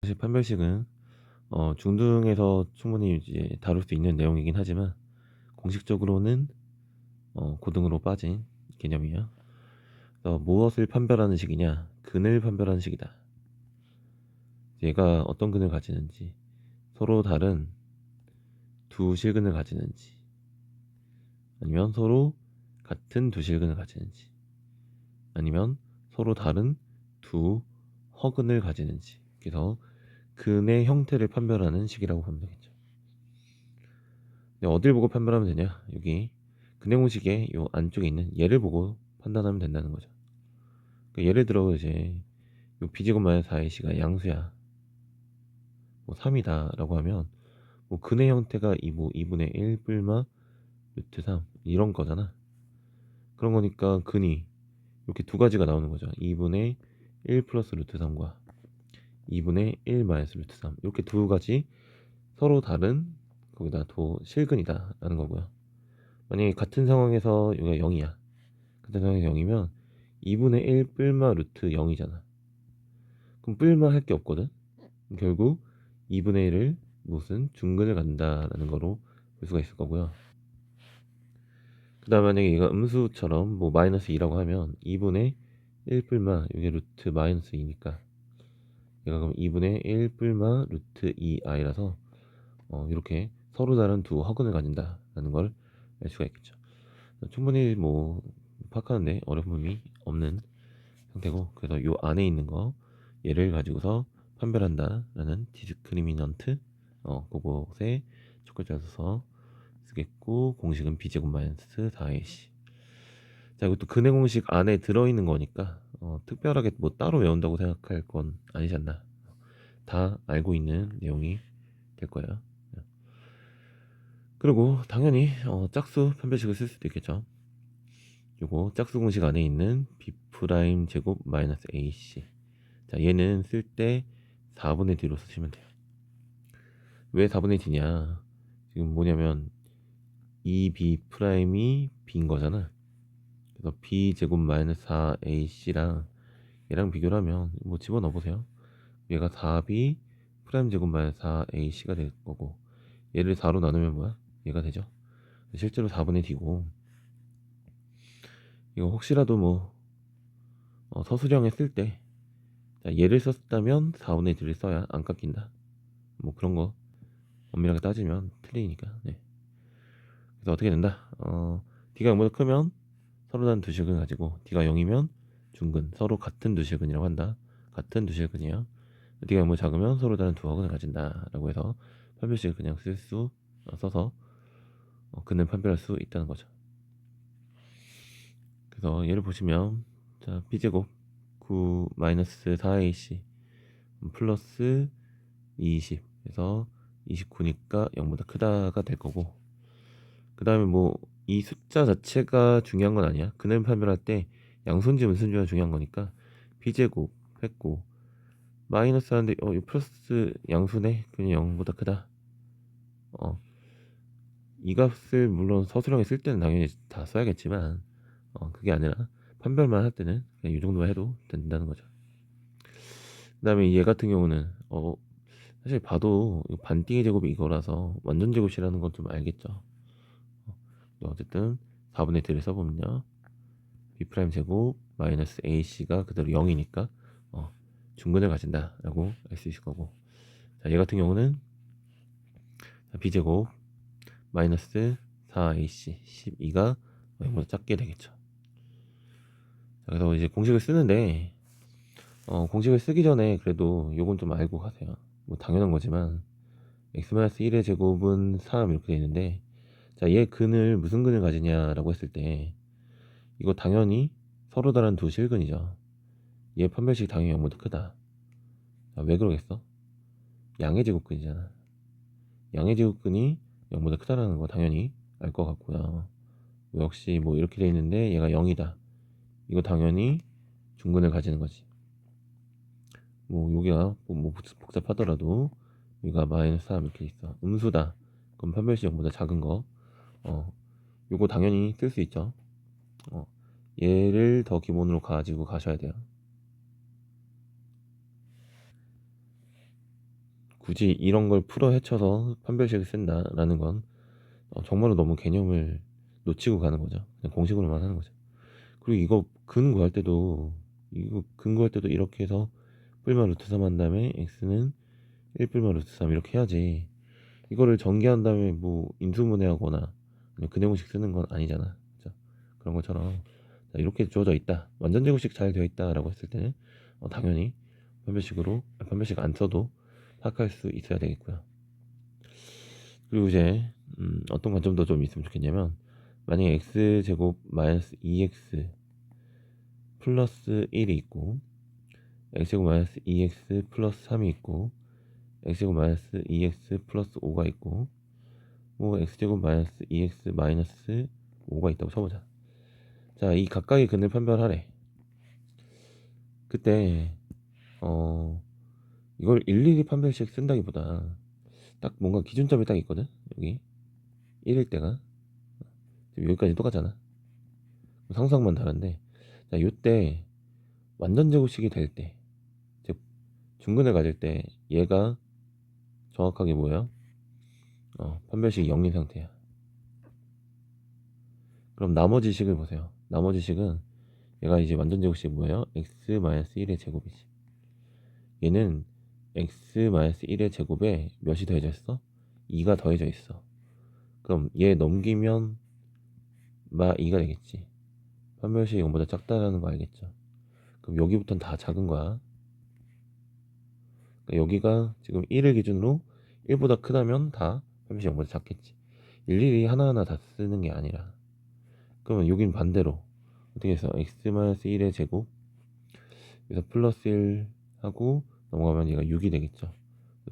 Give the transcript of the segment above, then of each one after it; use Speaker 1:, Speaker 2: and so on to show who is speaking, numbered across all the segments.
Speaker 1: 사실 판별식은 중등에서 충분히 이제 다룰 수 있는 내용이긴 하지만 공식적으로는 고등으로 빠진 개념이에요. 그래서 무엇을 판별하는 식이냐? 근을 판별하는 식이다. 얘가 어떤 근을 가지는지, 서로 다른 두 실근을 가지는지, 아니면 서로 같은 두 실근을 가지는지, 아니면 서로 다른 두 허근을 가지는지. 그래서 근의 형태를 판별하는 식이라고 보면 되겠죠. 근데 어딜 보고 판별하면 되냐? 여기 근의 공식의 요 안쪽에 있는 얘를 보고 판단하면 된다는 거죠. 그러니까 예를 들어 이제 요 b제곱 마이너스 4ac가 양수야, 뭐 3이다 라고 하면 뭐 근의 형태가 뭐 2분의 1 뿔마 루트 3 이런 거잖아. 그런 거니까 근이 이렇게 두 가지가 나오는 거죠. 2분의 1 플러스 루트 3과 2분의 1 마이너스 루트 3, 이렇게 두 가지 서로 다른 거기다 도 실근이다 라는 거고요. 만약에 같은 상황에서 여기가 0이야. 같은 상황에서 0이면 2분의 1 뿔마 루트 0이잖아. 그럼 뿔마 할 게 없거든. 결국 2분의 1을 무슨 중근을 갖는다라는 거로 볼 수가 있을 거고요. 그 다음 만약에 얘가 음수처럼 뭐 마이너스 2라고 하면 2분의 1 뿔마, 이게 루트 마이너스 2니까 얘가 그럼 2분의 1 뿔마 루트 2i라서 이렇게 서로 다른 두 허근을 가진다라는 걸 알 수가 있겠죠. 충분히 뭐 파악하는데 어려움이 없는 상태고, 그래서 요 안에 있는 거 얘를 가지고서 판별한다라는 디스크리미넌트 그곳에 첫 글자 써서 쓰겠고, 공식은 b제곱 마이너스 4ac. 자, 이것도 근의 공식 안에 들어있는 거니까 특별하게 뭐 따로 외운다고 생각할 건 아니지 않나. 다 알고 있는 내용이 될 거예요. 그리고 당연히 짝수 판별식을 쓸 수도 있겠죠. 요거 짝수 공식 안에 있는 b 프라임 제곱 마이너스 ac. 자, 얘는 쓸 때 4분의 D로 쓰시면 돼요. 왜 4분의 D냐? 지금 뭐냐면 이 b 프라임이 b인 거잖아. 그래서 b 제곱 마이너스 4ac랑 얘랑 비교를 하면 뭐 집어넣어 보세요. 얘가 4b 프라임 제곱 마이너스 4ac가 될 거고, 얘를 4로 나누면 뭐야? 얘가 되죠. 실제로 4분의 D고, 이거 혹시라도 뭐 서술형에 쓸 때 얘를 썼다면 4분의 D를 써야 안 깎인다. 뭐 그런 거 엄밀하게 따지면 틀리니까. 네. 그래서 어떻게 된다? D가 0보다 크면 서로 다른 두 실근을 가지고, D가 0이면 중근, 서로 같은 두 실근이라고 한다. 같은 두 실근이에요. D가 0보다 작으면 서로 다른 두 허근을 가진다 라고 해서 판별식을 그냥 써서 근을 판별할 수 있다는 거죠. 그래서 얘를 보시면, 자, b제곱 9 마이너스 4ac 플러스 20 해서 29니까 0보다 크다가 될 거고, 그 다음에 뭐 이 숫자 자체가 중요한 건 아니야. 근을 판별할 때 양수인지 음수인지가 중요한 거니까 b제곱 했고, 마이너스 하는데 이 플러스 양수네, 그냥 0보다 크다. 이 값을 물론 서술형에 쓸 때는 당연히 다 써야겠지만 그게 아니라 판별만 할 때는 그냥 이 정도만 해도 된다는 거죠. 그 다음에 얘 같은 경우는 사실 봐도 이거 반띵의 제곱이 이거라서 완전 제곱이라는 건 좀 알겠죠. 어쨌든 4분의 D를 써보면요, b' 제곱 마이너스 ac가 그대로 0이니까 중근을 가진다 라고 알 수 있을 거고, 자, 얘 같은 경우는 b제곱 마이너스 4ac 12가 0보다 작게 되겠죠. 자, 그래서 이제 공식을 쓰는데 공식을 쓰기 전에 그래도 요건 좀 알고 가세요. 뭐 당연한 거지만 x-1의 제곱은 3 이렇게 되어 있는데, 자, 얘 근을 무슨 근을 가지냐라고 했을 때 이거 당연히 서로 다른 두 실근이죠. 얘 판별식이 당연히 0보다 크다. 자, 왜 그러겠어? 양의 제곱근이잖아. 양의 제곱근이 0보다 크다라는 거 당연히 알 것 같고요. 역시 뭐 이렇게 돼 있는데 얘가 0이다. 이거 당연히 중근을 가지는 거지. 뭐 여기가 뭐 복잡하더라도 여기가 마이너스 3 이렇게 있어. 음수다. 그럼 판별식 0보다 작은 거. 요거 당연히 쓸 수 있죠. 얘를 더 기본으로 가지고 가셔야 돼요. 굳이 이런 걸 풀어 헤쳐서 판별식을 쓴다라는 건 정말로 너무 개념을 놓치고 가는 거죠. 그냥 공식으로만 하는 거죠. 그리고 이거 근거할 때도 이렇게 해서 뿔마 루트 3 한 다음에 x는 1 뿔마 루트 3 이렇게 해야지. 이거를 전개한 다음에 뭐 인수분해하거나 아니면 근해공식 쓰는 건 아니잖아. 그죠? 그런 것처럼 자, 이렇게 주어져 있다. 완전 제곱식 잘 되어 있다라고 했을 때는 당연히 판별식 안 써도 파악할 수 있어야 되겠고요. 그리고 이제 어떤 관점도 좀 있으면 좋겠냐면, 만약에 x제곱 마이너스 2x 플러스 1이 있고 x제곱 마이너스 2x 플러스 3이 있고 x제곱 마이너스 2x 플러스 5가 있고 뭐 x제곱 마이너스 2x 마이너스 5가 있다고 쳐보자. 자, 이 각각의 근을 판별하래. 그때 이걸 일일이 판별식 쓴다기보다 딱 뭔가 기준점이 딱 있거든. 여기 1일 때가 지금 여기까지 똑같잖아. 상상만 다른데, 자, 요때 완전 제곱식이 될 때, 즉 중근을 가질 때 얘가 정확하게 뭐예요? 판별식이 0인 상태야. 그럼 나머지 식을 보세요. 나머지 식은 얘가 이제 완전 제곱식 뭐예요? x-1의 제곱이지. 얘는 x-1의 제곱에 몇이 더해져 있어? 2가 더해져 있어. 그럼 얘 넘기면 마 2가 되겠지. 판별식이 0보다 작다라는 거 알겠죠? 그럼 여기부터는 다 작은 거야. 그러니까 여기가 지금 1을 기준으로 1보다 크다면 다 판별식 0보다 작겠지. 일일이 하나하나 다 쓰는 게 아니라. 그러면 여긴 반대로 어떻게 해서 x-1의 제곱 그래서 플러스 1 하고 넘어가면 얘가 6이 되겠죠.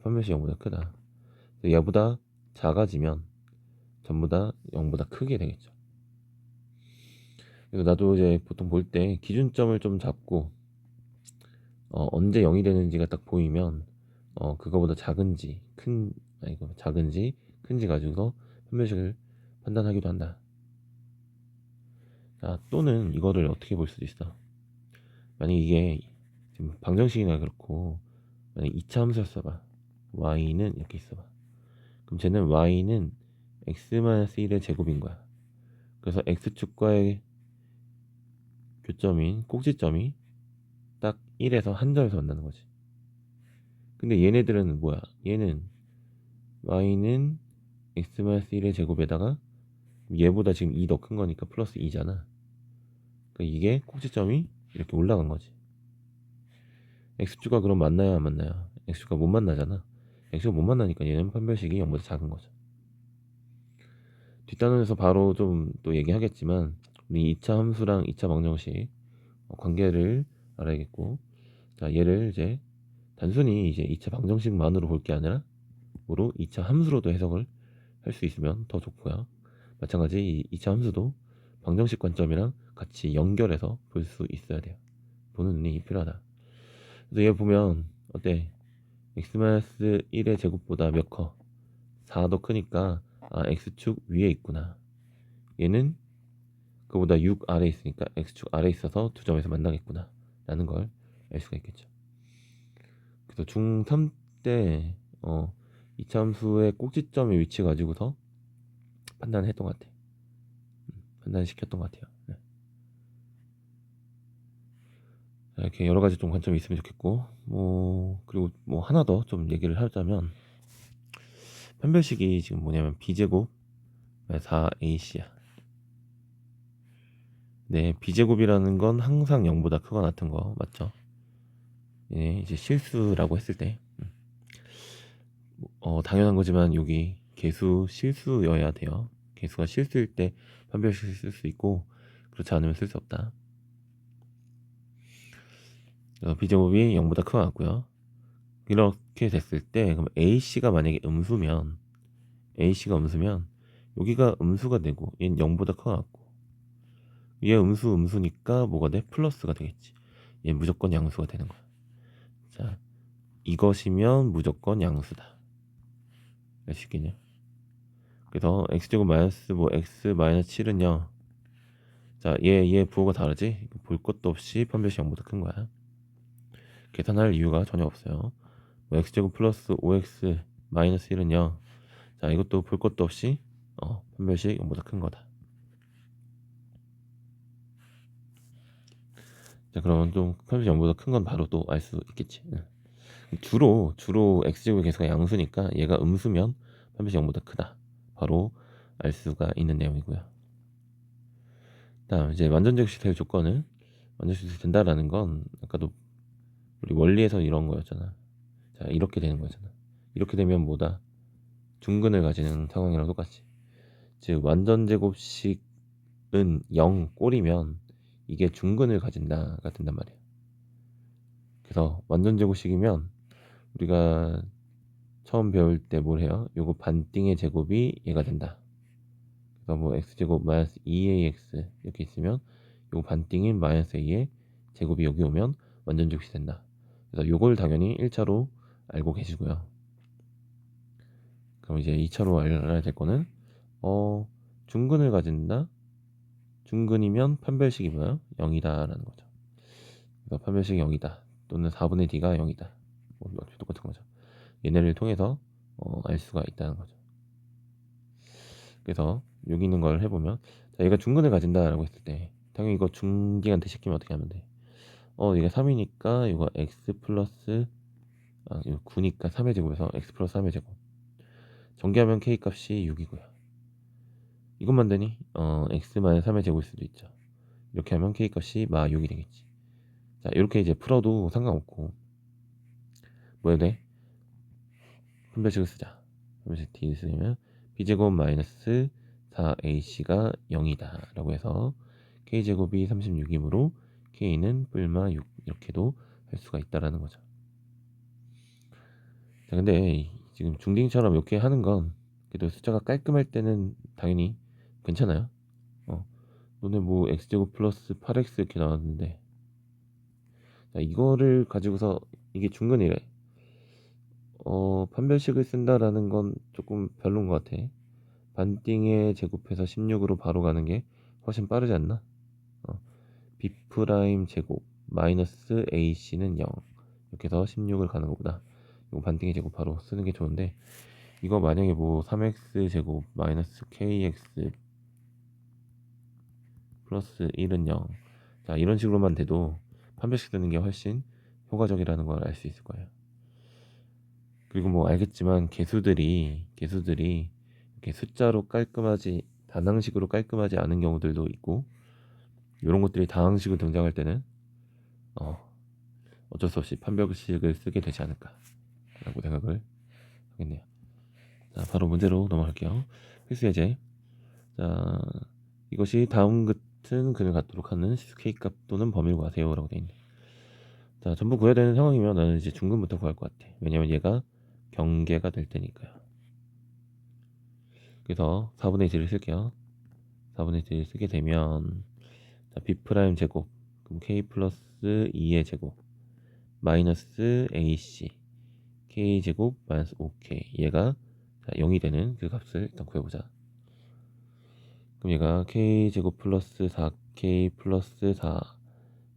Speaker 1: 판별식 0보다 크다. 얘보다 작아지면 전부 다 0보다 크게 되겠죠. 그래서 나도 이제 보통 볼 때 기준점을 좀 잡고 언제 0이 되는지가 딱 보이면 그거보다 작은지 큰지 가지고서 판별식을 판단하기도 한다. 자, 또는 이거를 어떻게 볼 수도 있어. 만약 이게 지금 방정식이나 그렇고 만약 2차 함수였어봐. y는 이렇게 있어봐. 그럼 쟤는 y는 x-1의 제곱인 거야. 그래서 x축과의 교점인 꼭지점이 딱 1에서 한 점에서 만나는 거지. 근데 얘네들은 뭐야? 얘는 y는 x-1의 제곱에다가 얘보다 지금 2 더 큰 거니까 플러스 2잖아. 그러니까 이게 꼭지점이 이렇게 올라간 거지. x축과 그럼 만나야 안 만나요? x축과 못 만나잖아. x가 못 만나니까 얘는 판별식이 0보다 작은 거죠. 뒷단원에서 바로 좀 또 얘기하겠지만 우리 2차 함수랑 2차 방정식 관계를 알아야겠고, 자, 얘를 이제 단순히 이제 2차 방정식만으로 볼 게 아니라 뭐로 2차 함수로도 해석을 할 수 있으면 더 좋고요. 마찬가지 이 2차 함수도 방정식 관점이랑 같이 연결해서 볼 수 있어야 돼요. 보는 눈이 필요하다. 그래서 얘 보면 어때? x-1의 제곱보다 몇 커? 4 더 크니까 x축 위에 있구나. 얘는 그보다 6 아래에 있으니까 x축 아래에 있어서 두 점에서 만나겠구나 라는 걸 알 수가 있겠죠. 그래서 중3 때 2차 함수의 꼭지점의 위치 가지고서 판단했던 것 같아. 판단시켰던 것 같아요. 네. 이렇게 여러 가지 좀 관점이 있으면 좋겠고, 그리고 하나 더 좀 얘기를 하자면, 판별식이 지금 뭐냐면 b제곱 4ac야. 네, b제곱이라는 건 항상 0보다 크거나 같은 거 맞죠? 예, 이제 실수라고 했을 때 당연한 거지만 여기 개수 실수여야 돼요. 개수가 실수일 때 판별식을 쓸 수 있고 그렇지 않으면 쓸 수 없다. b제곱이 0보다 크거나 같고요. 이렇게 됐을 때 그럼 ac가 만약에 음수면 여기가 음수가 되고 얘는 0보다 크거나 같고, 얘 음수니까 뭐가 돼? 플러스가 되겠지. 얘 무조건 양수가 되는 거야. 자, 이것이면 무조건 양수다. 알 수 있겠냐? 그래서 x제곱 마이너스 x 마이너스 7은요. 자, 얘 부호가 다르지? 볼 것도 없이 판별식 0보다 큰 거야. 계산할 이유가 전혀 없어요. 뭐 x제곱 플러스 5x 마이너스 1은 0. 자, 이것도 볼 것도 없이 판별식 0보다 큰 거다. 자, 그러면 좀 판별식 0보다 큰 건 바로 또 알 수 있겠지. 주로 x제곱의 개수가 양수니까 얘가 음수면 판별식 0보다 크다. 바로 알 수가 있는 내용이고요. 다음 이제 완전제곱식 될 조건은 완전제곱식 된다라는 건 아까도 우리 원리에서 이런 거였잖아. 자, 이렇게 되는 거잖아. 이렇게 되면 뭐다? 중근을 가지는 상황이랑 똑같이. 즉 완전제곱식은 0 꼴이면 이게 중근을 가진다가 된단 말이야. 그래서 완전제곱식이면 우리가 처음 배울 때 뭘 해요? 요거 반띵의 제곱이 얘가 된다. 그래서 뭐 x제곱 마이너스 2ax 이렇게 있으면 요거 반띵인 마이너스 a의 제곱이 여기 오면 완전제곱식이 된다. 그래서 요걸 당연히 1차로 알고 계시고요. 그럼 이제 2차로 알아야 될 거는 중근을 가진다. 중근이면 판별식이 뭐야? 0이다 라는 거죠. 그래서 판별식이 0이다 또는 4분의 d가 0이다. 뭐 똑같은 거죠. 얘네를 통해서 알 수가 있다는 거죠. 그래서 여기 있는 걸 해보면 자, 얘가 중근을 가진다라고 했을 때 당연히 이거 중기한테 시키면 어떻게 하면 돼? 얘가 3이니까 이거 x 플러스 이거 9니까 3의 제곱에서 x 플러스 3의 제곱 전개하면 k 값이 6이고요. 이것만 되니 x 마이너스 3의 제곱일 수도 있죠. 이렇게 하면 k 값이 마 6이 되겠지. 자, 이렇게 이제 풀어도 상관없고 뭐 해야 돼? 판별식을 쓰자. 판별식 D 쓰면 b제곱 마이너스 4ac가 0이다 라고 해서 k제곱이 36이므로 k는 뿔마 6 이렇게도 할 수가 있다라는 거죠. 자, 근데 지금 중딩처럼 이렇게 하는 건 그래도 숫자가 깔끔할 때는 당연히 괜찮아요. 너네 뭐 x제곱 플러스 8x 이렇게 나왔는데 자, 이거를 가지고서 이게 중근이래. 판별식을 쓴다라는 건 조금 별론 것 같아. 반띵에 제곱해서 16으로 바로 가는 게 훨씬 빠르지 않나? b 프라임 제곱 마이너스 ac는 0 이렇게 해서 16을 가는 것보다 이거 반띵의 제곱 바로 쓰는 게 좋은데 이거 만약에 뭐 3x 제곱 마이너스 kx 플러스 1은 0 자, 이런 식으로만 돼도 판별식 쓰는 게 훨씬 효과적이라는 걸 알 수 있을 거예요. 그리고 뭐 알겠지만 개수들이 이렇게 숫자로 깔끔하지 단항식으로 깔끔하지 않은 경우들도 있고 이런 것들이 다항식으로 등장할 때는 어쩔 수 없이 판별식을 쓰게 되지 않을까라고 생각을 하겠네요. 자, 바로 문제로 넘어갈게요. 필수 예제. 자, 이것이 다음 같은 근을 갖도록 하는 시수 K값 또는 범위를 구하세요라고 되어 있네. 자, 전부 구해야 되는 상황이면 나는 이제 중근부터 구할 것 같아. 왜냐면 얘가 경계가 될 테니까요. 그래서 4분의 1을 쓸게요. 4분의 1을 쓰게 되면 자, b 프라임 제곱 그럼 k 플러스 2의 제곱 마이너스 ac k 제곱 마이너스 5k 얘가 0이 되는 그 값을 일단 구해보자. 그럼 얘가 k 제곱 플러스 4k 플러스 4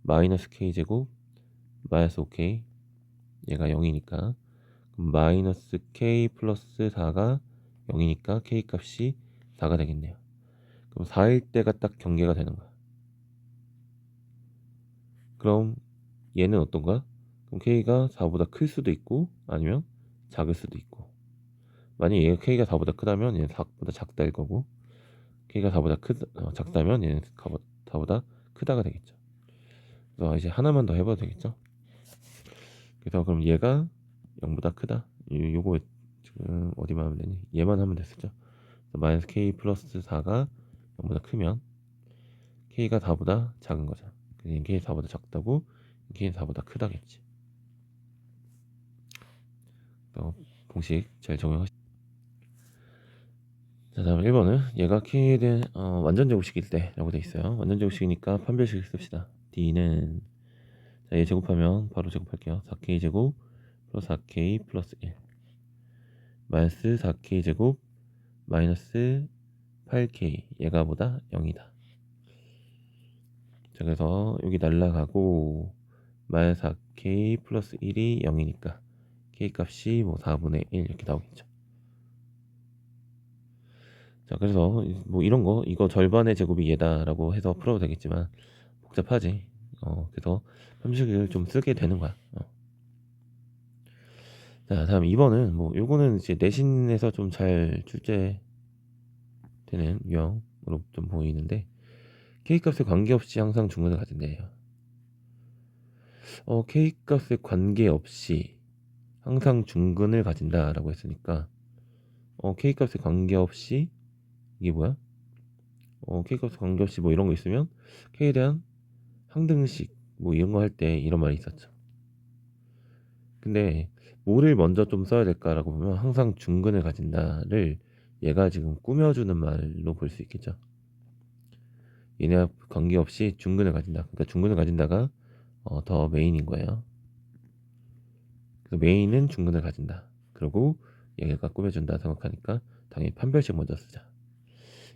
Speaker 1: 마이너스 k 제곱 마이너스 5k 얘가 0이니까 그럼 마이너스 k 플러스 4가 0이니까 k 값이 4가 되겠네요. 그럼 4일 때가 딱 경계가 되는 거야. 그럼 얘는 어떤가? 그럼 k가 4보다 클 수도 있고 아니면 작을 수도 있고 만약 얘가 k가 4보다 크다면 얘는 4보다 작다일 거고 k가 4보다 작다면 얘는 4보다 크다가 되겠죠. 그래서 이제 하나만 더 해봐도 되겠죠. 그래서 그럼 얘가 0보다 크다 요거 지금 어디만 하면 되니 얘만 하면 됐었죠. 마이너스 k 플러스 4가 0보다 크면 k가 4보다 작은 거죠. 그래서 k가 4보다 작다고 k는 4보다 크다겠지. 공식 잘 적용하시죠. 자, 다음 1번은 얘가 k에 대한 완전제곱식일 때 라고 돼 있어요. 완전제곱식이니까 판별식을 씁시다. d는 자, 얘 제곱하면 바로 제곱할게요. 4k 제곱 플러스 4k 플러스 1 마이너스 4k 제곱 마이너스 8k 얘가 보다 0이다. 자, 그래서 여기 날라가고 마이너스 4k 플러스 1이 0이니까 K값이 뭐 4분의 1 이렇게 나오겠죠. 자, 그래서 뭐 이런 거 이거 절반의 제곱이 얘다라고 해서 풀어도 되겠지만 복잡하지. 그래서 함식을 좀 쓰게 되는 거야. 자, 다음 2번은 뭐 요거는 이제 내신에서 좀 잘 출제되는 유형으로 좀 보이는데 K값에 관계없이 항상 중근을 가진대요. K값에 관계없이 항상 중근을 가진다라고 했으니까 K값에 관계없이 이게 뭐야? K값에 관계없이 뭐 이런 거 있으면 K에 대한 항등식 뭐 이런 거 할 때 이런 말이 있었죠. 근데 뭐를 먼저 좀 써야 될까라고 보면 항상 중근을 가진다를 얘가 지금 꾸며주는 말로 볼 수 있겠죠. 얘네와 관계없이 중근을 가진다. 그러니까 중근을 가진다가 더 메인인 거예요. 그래서 메인은 중근을 가진다. 그리고 얘가 꾸며준다 생각하니까 당연히 판별식 먼저 쓰자.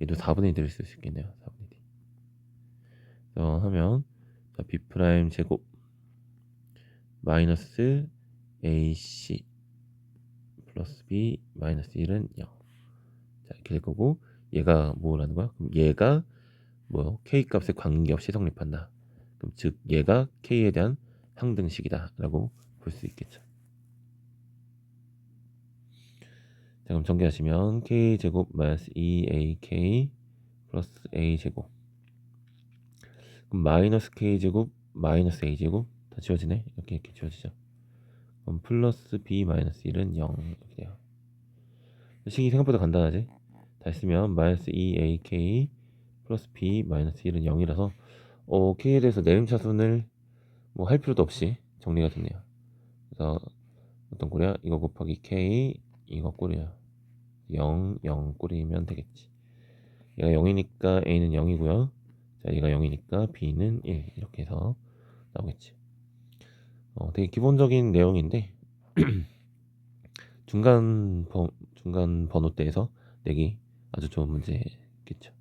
Speaker 1: 얘도 4분의 1을 쓸 수 있겠네요. 4분의 1. 그래서 하면 자, B' 제곱 마이너스 AC 플러스 B 마이너스 1은 0. 자, 이렇게 될 거고 얘가 뭐라는 거야? 그럼 얘가 뭐 K 값에 관계없이 성립한다. 그럼 즉 얘가 K에 대한 항등식이다 라고 볼 수 있겠죠. 자, 그럼 전개하시면 K제곱 마이너스 2AK 플러스 A제곱 그럼 마이너스 K제곱 마이너스 A제곱 다 지워지네. 이렇게 지워지죠. 그럼 플러스 B 마이너스 1은 0 이렇게 돼요. 식이 생각보다 간단하지? 다 했으면 마이너스 2AK 플러스 B 마이너스 1은 0이라서 K에 대해서 내림차순을 뭐 할 필요도 없이 정리가 됐네요. 그래서 어떤 꼴이야? 이거 곱하기 K 이거 꼴이야. 0, 0 꼴이면 되겠지. 얘가 0이니까 A는 0이고요. 자, 얘가 0이니까 B는 1 이렇게 해서 나오겠지. 되게 기본적인 내용인데 중간 번호대에서 내기 아주 좋은 문제겠죠.